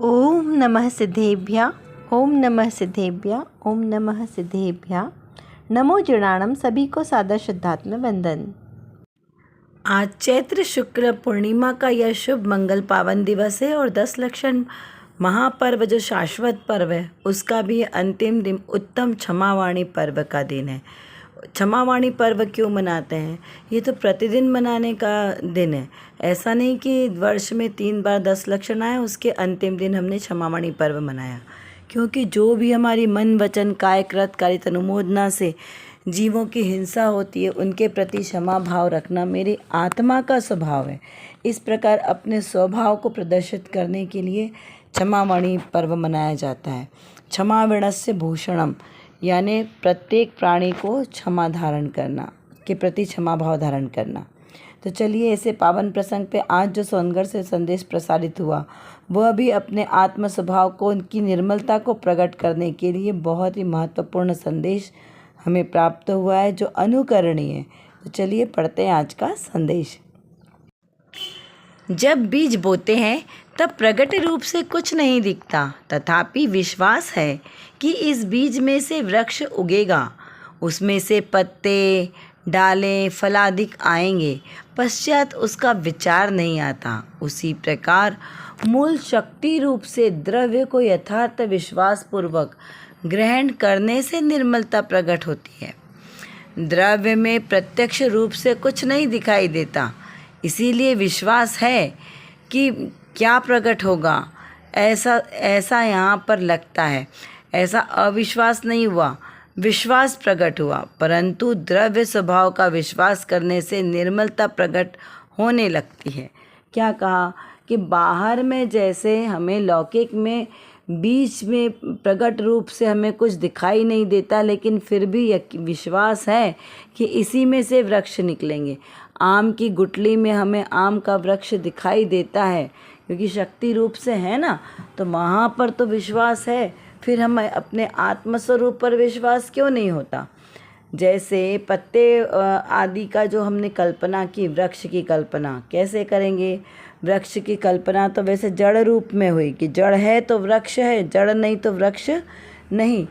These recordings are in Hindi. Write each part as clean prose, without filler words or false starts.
ओम नमः सिद्धेभ्यः। ओम नमः सिद्धेभ्यः। ओम नमः सिद्धेभ्यः। नमो जनाणम। सभी को सादर श्रद्धात्मक वंदन। आज चैत्र शुक्ल पूर्णिमा का यह शुभ मंगल पावन दिवस है और 10 लक्षण महापर्व जो शाश्वत पर्व है उसका भी अंतिम दिन उत्तम क्षमावाणी पर्व का दिन है। क्षमावाणी पर्व क्यों मनाते हैं? ये तो प्रतिदिन मनाने का दिन है। ऐसा नहीं कि वर्ष में 3 बार 10 लक्षण आए उसके अंतिम दिन हमने क्षमावाणी पर्व मनाया, क्योंकि जो भी हमारी मन वचन काय कृत कारित अनुमोदना से जीवों की हिंसा होती है उनके प्रति क्षमा भाव रखना मेरी आत्मा का स्वभाव है। इस प्रकार अपने स्वभाव को प्रदर्शित करने के लिए क्षमावाणी पर्व मनाया जाता है। क्षमा विणस्य भूषणम, यानी प्रत्येक प्राणी को क्षमा धारण करना के प्रति क्षमा भाव धारण करना। तो चलिए ऐसे पावन प्रसंग पे आज जो सोनगढ़ से संदेश प्रसारित हुआ वह भी अपने आत्म स्वभाव को उनकी निर्मलता को प्रकट करने के लिए बहुत ही महत्वपूर्ण संदेश हमें प्राप्त हुआ है जो अनुकरणीय है। तो चलिए पढ़ते हैं आज का संदेश। जब बीज बोते हैं तब प्रकट रूप से कुछ नहीं दिखता, तथापि विश्वास है कि इस बीज में से वृक्ष उगेगा, उसमें से पत्ते डालें फलादिक आएंगे, पश्चात उसका विचार नहीं आता। उसी प्रकार मूल शक्ति रूप से द्रव्य को यथार्थ विश्वास पूर्वक ग्रहण करने से निर्मलता प्रकट होती है। द्रव्य में प्रत्यक्ष रूप से कुछ नहीं दिखाई देता, इसीलिए विश्वास है कि क्या प्रकट होगा, ऐसा यहाँ पर लगता है। ऐसा अविश्वास नहीं हुआ, विश्वास प्रकट हुआ, परंतु द्रव्य स्वभाव का विश्वास करने से निर्मलता प्रकट होने लगती है। क्या कहा कि बाहर में जैसे हमें लौकिक में बीच में प्रकट रूप से हमें कुछ दिखाई नहीं देता, लेकिन फिर भी विश्वास है कि इसी में से वृक्ष निकलेंगे। आम की गुठली में हमें आम का वृक्ष दिखाई देता है क्योंकि शक्ति रूप से है ना, तो वहाँ पर तो विश्वास है। फिर हमें अपने आत्मस्वरूप पर विश्वास क्यों नहीं होता? जैसे पत्ते आदि का जो हमने कल्पना की, वृक्ष की कल्पना कैसे करेंगे? वृक्ष की कल्पना तो वैसे जड़ रूप में हुई कि जड़ है तो वृक्ष है, जड़ नहीं तो वृक्ष नहीं।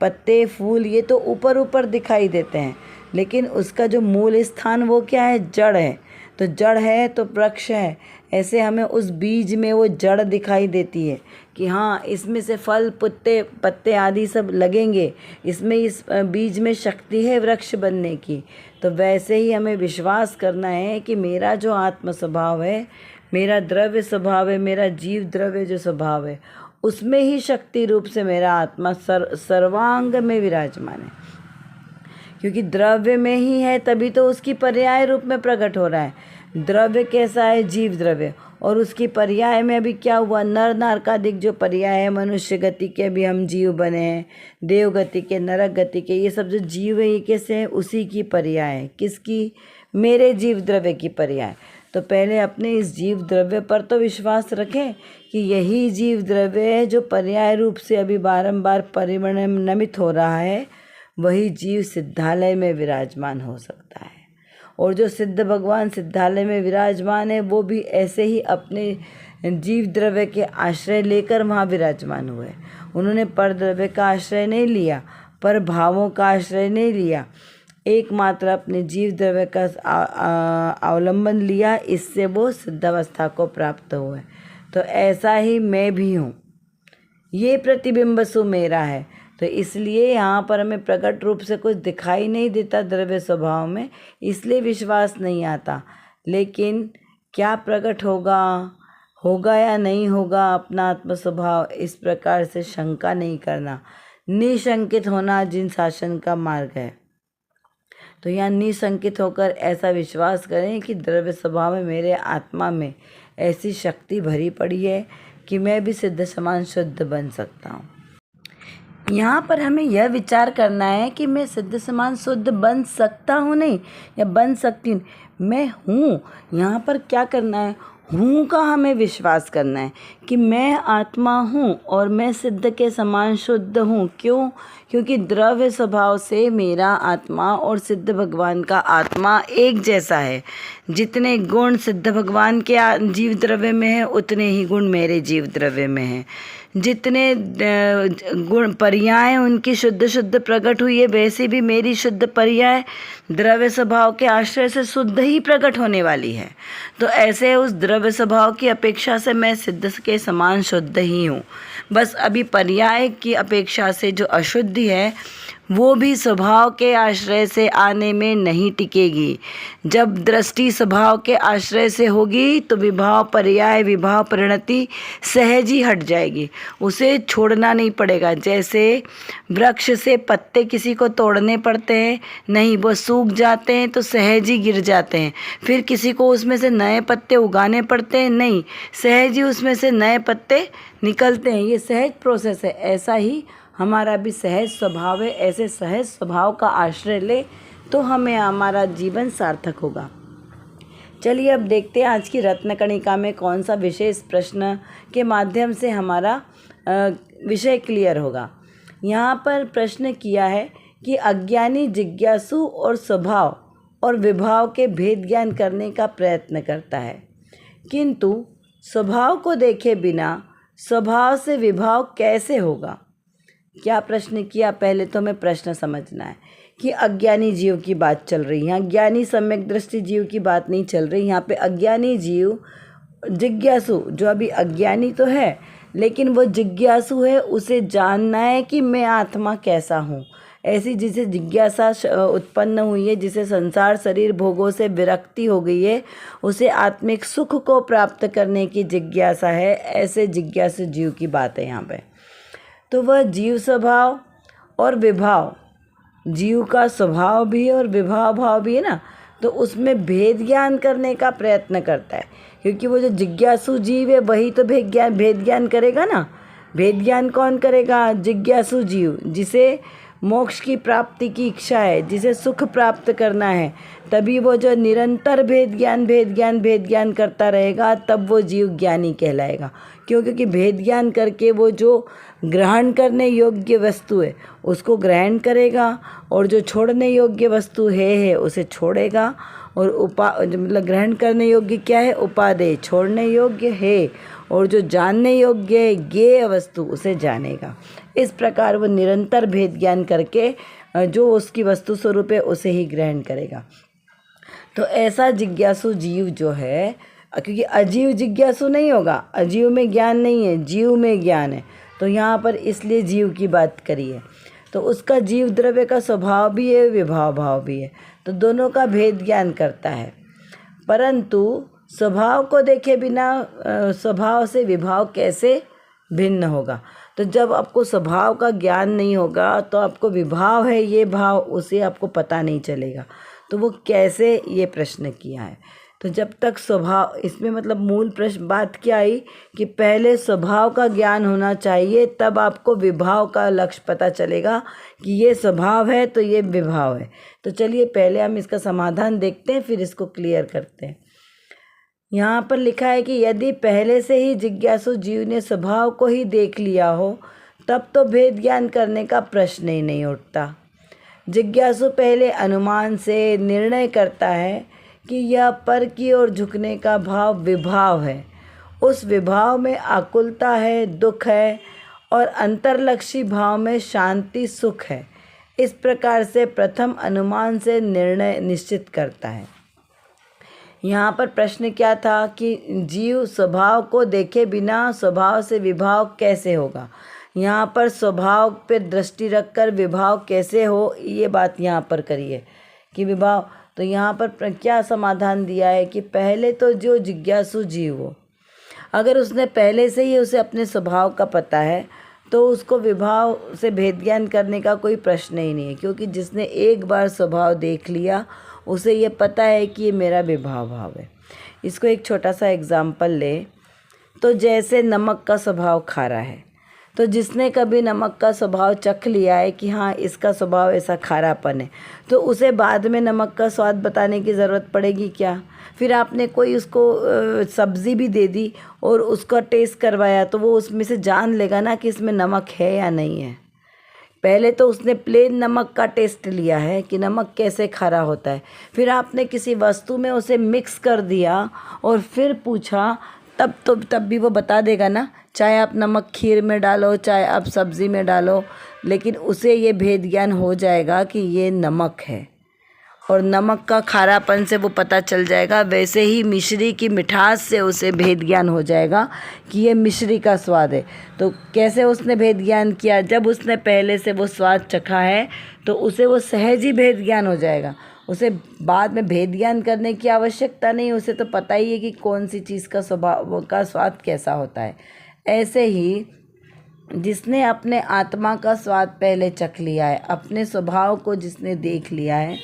पत्ते फूल ये तो ऊपर ऊपर दिखाई देते हैं, लेकिन उसका जो मूल स्थान वो क्या है? जड़ है। तो जड़ है तो वृक्ष है। ऐसे हमें उस बीज में वो जड़ दिखाई देती है कि हाँ इसमें से फल पत्ते आदि सब लगेंगे, इसमें इस बीज में शक्ति है वृक्ष बनने की। तो वैसे ही हमें विश्वास करना है कि मेरा जो आत्म स्वभाव है, मेरा द्रव्य स्वभाव है, मेरा जीव द्रव्य जो स्वभाव है, उसमें ही शक्ति रूप से मेरा आत्मा सर्वांग में विराजमान है। क्योंकि द्रव्य में ही है तभी तो उसकी पर्याय रूप में प्रकट हो रहा है। द्रव्य कैसा है? जीव द्रव्य। और उसकी पर्याय में अभी क्या हुआ? नर नारकादिक जो पर्याय है, मनुष्य गति के भी हम जीव बने हैं, देव गति के, नरक गति के, ये सब जो जीव है ये कैसे है? उसी की पर्याय है। किसकी? मेरे जीव द्रव्य की पर्याय। तो पहले अपने इस जीव द्रव्य पर तो विश्वास रखें कि यही जीव द्रव्य है जो पर्याय रूप से अभी बारंबार परिणमित हो रहा है, वही जीव सिद्धालय में विराजमान हो सकता है। और जो सिद्ध भगवान सिद्धालय में विराजमान है वो भी ऐसे ही अपने जीव द्रव्य के आश्रय लेकर वहाँ विराजमान हुए। उन्होंने पर द्रव्य का आश्रय नहीं लिया, पर भावों का आश्रय नहीं लिया, एकमात्र अपने जीव द्रव्य का अवलंबन लिया, इससे वो सिद्धावस्था को प्राप्त हुए। तो ऐसा ही मैं भी हूँ, ये प्रतिबिंब सु मेरा है। तो इसलिए यहाँ पर हमें प्रकट रूप से कुछ दिखाई नहीं देता द्रव्य स्वभाव में, इसलिए विश्वास नहीं आता। लेकिन क्या प्रकट होगा या नहीं होगा अपना आत्म स्वभाव, इस प्रकार से शंका नहीं करना। निशंकित होना जिन शासन का मार्ग है। तो यहाँ निशंकित होकर ऐसा विश्वास करें कि द्रव्य स्वभाव में, मेरे आत्मा में ऐसी शक्ति भरी पड़ी है कि मैं भी सिद्ध समान शुद्ध बन सकता हूँ। यहाँ पर हमें यह विचार करना है कि मैं सिद्ध समान शुद्ध बन सकता हूँ नहीं, या बन सकती हूँ, मैं हूँ। यहाँ पर क्या करना है? हूँ का हमें विश्वास करना है कि मैं आत्मा हूँ और मैं सिद्ध के समान शुद्ध हूँ। क्यों? क्योंकि द्रव्य स्वभाव से मेरा आत्मा और सिद्ध भगवान का आत्मा एक जैसा है। जितने गुण सिद्ध भगवान के जीव द्रव्य में है, उतने ही गुण मेरे जीव द्रव्य में हैं। जितने गुण पर्याय उनकी शुद्ध शुद्ध प्रकट हुई है, वैसे भी मेरी शुद्ध पर्याय द्रव्य स्वभाव के आश्रय से शुद्ध ही प्रकट होने वाली है। तो ऐसे उस द्रव्य स्वभाव की अपेक्षा से मैं सिद्ध के समान शुद्ध ही हूँ। बस अभी पर्याय की अपेक्षा से जो अशुद्धि है वो भी स्वभाव के आश्रय से आने में नहीं टिकेगी। जब दृष्टि स्वभाव के आश्रय से होगी तो विभाव पर्याय विभाव परिणति सहज ही हट जाएगी, उसे छोड़ना नहीं पड़ेगा। जैसे वृक्ष से पत्ते किसी को तोड़ने पड़ते हैं नहीं, वो सूख जाते हैं तो सहज ही गिर जाते हैं। फिर किसी को उसमें से नए पत्ते उगाने पड़ते हैं नहीं, सहज ही उसमें से नए पत्ते निकलते हैं। ये सहज प्रोसेस है। ऐसा ही हमारा भी सहज स्वभाव है। ऐसे सहज स्वभाव का आश्रय ले तो हमें हमारा जीवन सार्थक होगा। चलिए अब देखते हैं आज की रत्नकणिका में कौन सा विशेष प्रश्न के माध्यम से हमारा विषय क्लियर होगा। यहाँ पर प्रश्न किया है कि अज्ञानी जिज्ञासु और स्वभाव और विभाव के भेद ज्ञान करने का प्रयत्न करता है, किंतु स्वभाव को देखे बिना स्वभाव से विभाव कैसे होगा। क्या प्रश्न किया? पहले तो हमें प्रश्न समझना है कि अज्ञानी जीव की बात चल रही है। यहाँ ज्ञानी सम्यक दृष्टि जीव की बात नहीं चल रही। यहाँ पे अज्ञानी जीव जिज्ञासु, जो अभी अज्ञानी तो है लेकिन वो जिज्ञासु है, उसे जानना है कि मैं आत्मा कैसा हूँ। ऐसी जिसे जिज्ञासा उत्पन्न हुई है, जिसे संसार शरीर भोगों से विरक्ति हो गई है, उसे आत्मिक सुख को प्राप्त करने की जिज्ञासा है। ऐसे जिज्ञासु जीव की बात है यहाँ पे। तो वह जीव स्वभाव और विभाव, जीव का स्वभाव भी है और विभाव भाव भी है ना, तो उसमें भेद ज्ञान करने का प्रयत्न करता है। क्योंकि वो जो जिज्ञासु जीव है वही तो भेद ज्ञान करेगा ना। भेद ज्ञान कौन करेगा? जिज्ञासु जीव, जिसे मोक्ष की प्राप्ति की इच्छा है, जिसे सुख प्राप्त करना है। तभी वो जो निरंतर भेद ज्ञान करता रहेगा, तब वो जीव ज्ञानी कहलाएगा। क्योंकि भेद ज्ञान करके वो जो ग्रहण करने योग्य वस्तु है उसको ग्रहण करेगा, और जो छोड़ने योग्य वस्तु है उसे छोड़ेगा। और मतलब ग्रहण करने योग्य क्या है? उपादेय, छोड़ने योग्य है। और जो जानने योग्य है ज्ञेय वस्तु, उसे जानेगा। इस प्रकार वो निरंतर भेद ज्ञान करके जो उसकी वस्तु स्वरूप है उसे ही ग्रहण करेगा। तो ऐसा जिज्ञासु जीव जो है, क्योंकि अजीव जिज्ञासु नहीं होगा, अजीव में ज्ञान नहीं है, जीव में ज्ञान है। तो यहाँ पर इसलिए जीव की बात करी है। तो उसका जीव द्रव्य का स्वभाव भी है, विभाव भाव भी है, तो दोनों का भेद ज्ञान करता है। परंतु स्वभाव को देखे बिना स्वभाव से विभाव कैसे भिन्न होगा। तो जब आपको स्वभाव का ज्ञान नहीं होगा तो आपको विभाव है ये भाव, उसे आपको पता नहीं चलेगा। तो वो कैसे, ये प्रश्न किया है। तो जब तक स्वभाव, इसमें मतलब मूल प्रश्न बात क्या आई कि पहले स्वभाव का ज्ञान होना चाहिए, तब आपको विभाव का लक्ष्य पता चलेगा कि ये स्वभाव है तो ये विभाव है। तो चलिए पहले हम इसका समाधान देखते हैं, फिर इसको क्लियर करते हैं। यहाँ पर लिखा है कि यदि पहले से ही जिज्ञासु जीव ने स्वभाव को ही देख लिया हो, तब तो भेद ज्ञान करने का प्रश्न ही नहीं उठता। जिज्ञासु पहले अनुमान से निर्णय करता है कि यह पर की ओर झुकने का भाव विभाव है। उस विभाव में आकुलता है, दुख है, और अंतर्लक्षी भाव में शांति सुख है। इस प्रकार से प्रथम अनुमान से निर्णय निश्चित करता है। यहाँ पर प्रश्न क्या था कि जीव स्वभाव को देखे बिना स्वभाव से विभाव कैसे होगा। यहाँ पर स्वभाव पर दृष्टि रखकर विभाव कैसे हो, ये बात यहाँ पर करी है कि विभाव। तो यहाँ पर क्या समाधान दिया है कि पहले तो जो जिज्ञासु जीव हो, अगर उसने पहले से ही उसे अपने स्वभाव का पता है तो उसको विभाव से भेद ज्ञान करने का कोई प्रश्न ही नहीं है। क्योंकि जिसने एक बार स्वभाव देख लिया उसे ये पता है कि ये मेरा विभाव भाव है। इसको एक छोटा सा एग्जाम्पल ले तो जैसे नमक का स्वभाव खारा है, तो जिसने कभी नमक का स्वभाव चख लिया है कि हाँ इसका स्वभाव ऐसा खारापन है, तो उसे बाद में नमक का स्वाद बताने की ज़रूरत पड़ेगी क्या? फिर आपने कोई उसको सब्ज़ी भी दे दी और उसका टेस्ट करवाया, तो वो उसमें से जान लेगा ना कि इसमें नमक है या नहीं है। पहले तो उसने प्लेन नमक का टेस्ट लिया है कि नमक कैसे खारा होता है, फिर आपने किसी वस्तु में उसे मिक्स कर दिया और फिर पूछा, तब भी वो बता देगा ना। चाहे आप नमक खीर में डालो, चाहे आप सब्ज़ी में डालो, लेकिन उसे ये भेद ज्ञान हो जाएगा कि ये नमक है और नमक का खारापन से वो पता चल जाएगा। वैसे ही मिश्री की मिठास से उसे भेद ज्ञान हो जाएगा कि ये मिश्री का स्वाद है। तो कैसे उसने भेद ज्ञान किया? जब उसने पहले से वो स्वाद चखा है तो उसे वो सहज ही भेद ज्ञान हो जाएगा। उसे बाद में भेद ज्ञान करने की आवश्यकता नहीं, उसे तो पता ही है कि कौन सी चीज़ का स्वभाव का स्वाद कैसा होता है। ऐसे ही जिसने अपने आत्मा का स्वाद पहले चख लिया है, अपने स्वभाव को जिसने देख लिया है,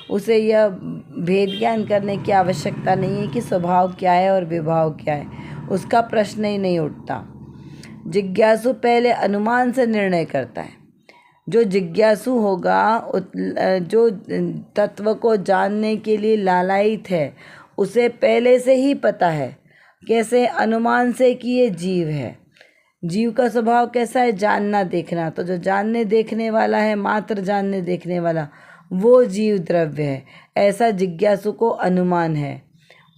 उसे यह भेद ज्ञान करने की आवश्यकता नहीं है कि स्वभाव क्या है और विभाव क्या है। उसका प्रश्न ही नहीं उठता। जिज्ञासु पहले अनुमान से निर्णय करता है। जो जिज्ञासु होगा, जो तत्व को जानने के लिए लालायित है, उसे पहले से ही पता है। कैसे? अनुमान से कि ये जीव है। जीव का स्वभाव कैसा है? जानना देखना। तो जो जानने देखने वाला है, मात्र जानने देखने वाला, वो जीव द्रव्य है। ऐसा जिज्ञासु को अनुमान है,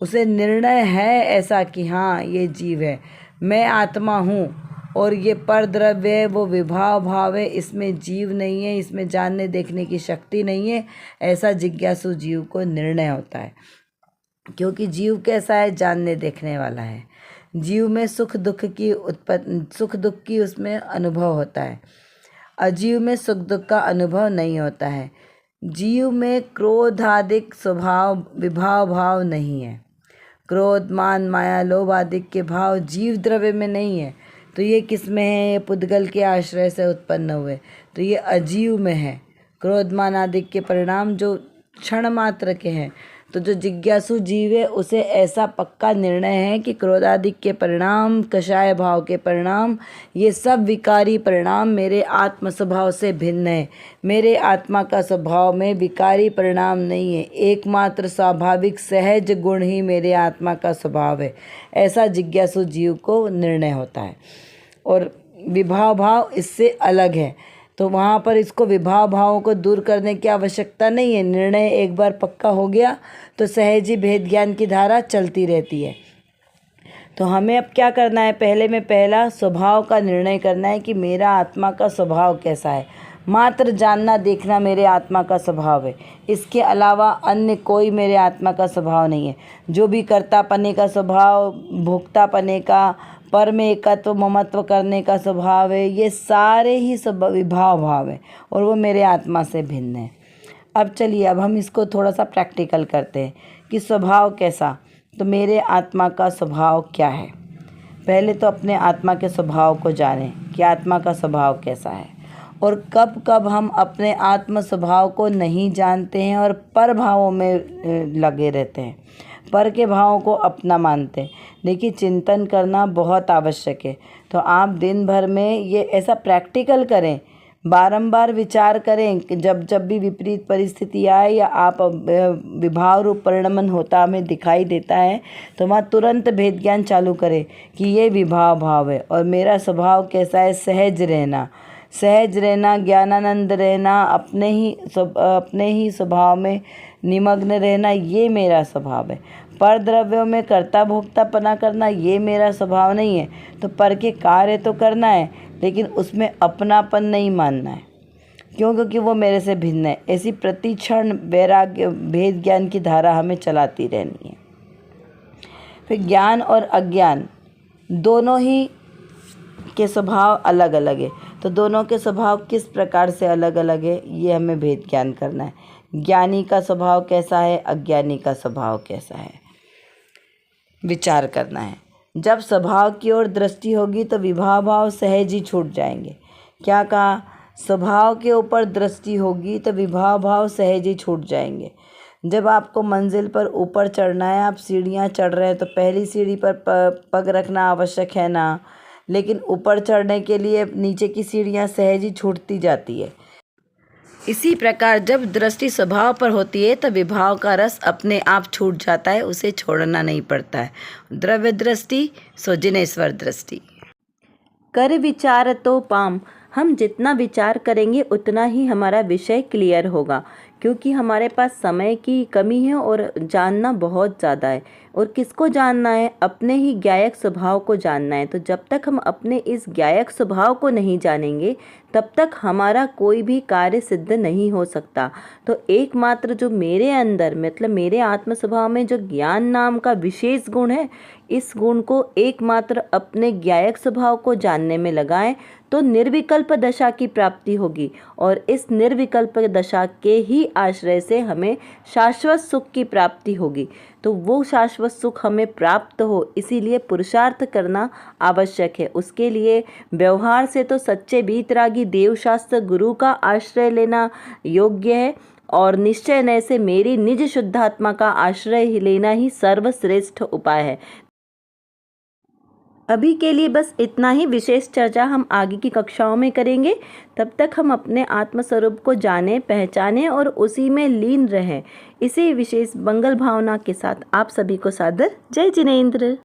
उसे निर्णय है ऐसा कि हाँ ये जीव है, मैं आत्मा हूँ और ये पर द्रव्य है, वो विभाव भाव है, इसमें जीव नहीं है, इसमें जानने देखने की शक्ति नहीं है। ऐसा जिज्ञासु जीव को निर्णय होता है। क्योंकि जीव कैसा है? जानने देखने वाला है। जीव में सुख दुख की उसमें अनुभव होता है। अजीव में सुख दुख का अनुभव नहीं होता है। जीव में क्रोधादिक स्वभाव विभाव भाव नहीं है। क्रोध मान माया लोभ आदि के भाव जीव द्रव्य में नहीं है। तो ये किस में है? ये पुद्गल के आश्रय से उत्पन्न हुए, तो ये अजीव में है। क्रोध मान आदि के परिणाम जो क्षण मात्र के हैं। तो जो जिज्ञासु जीव है उसे ऐसा पक्का निर्णय है कि क्रोधादि के परिणाम, कषाय भाव के परिणाम, ये सब विकारी परिणाम मेरे आत्म स्वभाव से भिन्न है। मेरे आत्मा का स्वभाव में विकारी परिणाम नहीं है, एकमात्र स्वाभाविक सहज गुण ही मेरे आत्मा का स्वभाव है। ऐसा जिज्ञासु जीव को निर्णय होता है। और विभाव भाव इससे अलग है, तो वहाँ पर इसको विभाव भावों को दूर करने की आवश्यकता नहीं है। निर्णय एक बार पक्का हो गया तो सहज ही भेद ज्ञान की धारा चलती रहती है। तो हमें अब क्या करना है? पहला स्वभाव का निर्णय करना है कि मेरा आत्मा का स्वभाव कैसा है। मात्र जानना देखना मेरे आत्मा का स्वभाव है, इसके अलावा अन्य कोई मेरे आत्मा का स्वभाव नहीं है। जो भी कर्तापने का स्वभाव, भोक्तापने का, पर में एकत्व ममत्व करने का स्वभाव है, ये सारे ही सब विभाव भाव है और वो मेरे आत्मा से भिन्न है। अब चलिए, अब हम इसको थोड़ा सा प्रैक्टिकल करते हैं कि स्वभाव कैसा। तो मेरे आत्मा का स्वभाव क्या है? पहले तो अपने आत्मा के स्वभाव को जानें कि आत्मा का स्वभाव कैसा है। और कब कब हम अपने आत्म स्वभाव को नहीं जानते हैं और पर भावों में लगे रहते हैं, पर के भावों को अपना मानते हैं। देखिए, चिंतन करना बहुत आवश्यक है। तो आप दिन भर में ये ऐसा प्रैक्टिकल करें, बारंबार विचार करें कि जब भी विपरीत परिस्थिति आए या आप विभाव रूप परिणमन होता हमें दिखाई देता है, तो वहाँ तुरंत भेद ज्ञान चालू करें कि ये विभाव भाव है और मेरा स्वभाव कैसा है? सहज रहना, ज्ञानानंद रहना, अपने ही स्वभाव में निमग्न रहना, ये मेरा स्वभाव है। पर द्रव्यों में कर्ता भोक्तापना करना, ये मेरा स्वभाव नहीं है। तो पर के कार्य तो करना है, लेकिन उसमें अपनापन नहीं मानना है। क्यों? क्योंकि वो मेरे से भिन्न है। ऐसी प्रतिक्षण वैराग्य भेद ज्ञान की धारा हमें चलाती रहनी है। फिर ज्ञान और अज्ञान दोनों ही के स्वभाव अलग अलग है। तो दोनों के स्वभाव किस प्रकार से अलग अलग है, ये हमें भेद ज्ञान करना है। ज्ञानी का स्वभाव कैसा है, अज्ञानी का स्वभाव कैसा है, विचार करना है। जब स्वभाव की ओर दृष्टि होगी तो विभाव भाव सहज ही छूट जाएंगे। क्या कहा? स्वभाव के ऊपर दृष्टि होगी तो विभाव भाव सहज ही छूट जाएंगे। जब आपको मंजिल पर ऊपर चढ़ना है, आप सीढ़ियाँ चढ़ रहे हैं, तो पहली सीढ़ी पर पग रखना आवश्यक है ना। लेकिन ऊपर चढ़ने के लिए नीचे की सीढ़ियाँ सहज ही छूटती जाती है। इसी प्रकार जब दृष्टि स्वभाव पर होती है तब विभाव का रस अपने आप छूट जाता है, उसे छोड़ना नहीं पड़ता है। द्रव्य दृष्टि सो जिनेश्वर दृष्टि। कर विचार तो पाम, हम जितना विचार करेंगे उतना ही हमारा विषय क्लियर होगा, क्योंकि हमारे पास समय की कमी है और जानना बहुत ज़्यादा है। और किसको जानना है? अपने ही ज्ञायक स्वभाव को जानना है। तो जब तक हम अपने इस ज्ञायक स्वभाव को नहीं जानेंगे तब तक हमारा कोई भी कार्य सिद्ध नहीं हो सकता। तो एकमात्र जो मेरे अंदर मतलब मेरे आत्म स्वभाव में जो ज्ञान नाम का विशेष गुण है, इस गुण को एकमात्र अपने ज्ञायक स्वभाव को जानने में लगाएं तो निर्विकल्प दशा की प्राप्ति होगी। और इस निर्विकल्प दशा के ही आश्रय से हमें शाश्वत सुख की प्राप्ति होगी। तो वो शाश्वत सुख हमें प्राप्त हो, इसीलिए पुरुषार्थ करना आवश्यक है। उसके लिए व्यवहार से तो सच्चे वीतरागी देवशास्त्र गुरु का आश्रय लेना योग्य है, और निश्चय नय से मेरी निज शुद्धात्मा का आश्रय लेना ही सर्वश्रेष्ठ उपाय है। अभी के लिए बस इतना ही। विशेष चर्चा हम आगे की कक्षाओं में करेंगे। तब तक हम अपने आत्मस्वरूप को जानें, पहचानें और उसी में लीन रहें। इसी विशेष मंगल भावना के साथ आप सभी को सादर जय जिनेंद्र।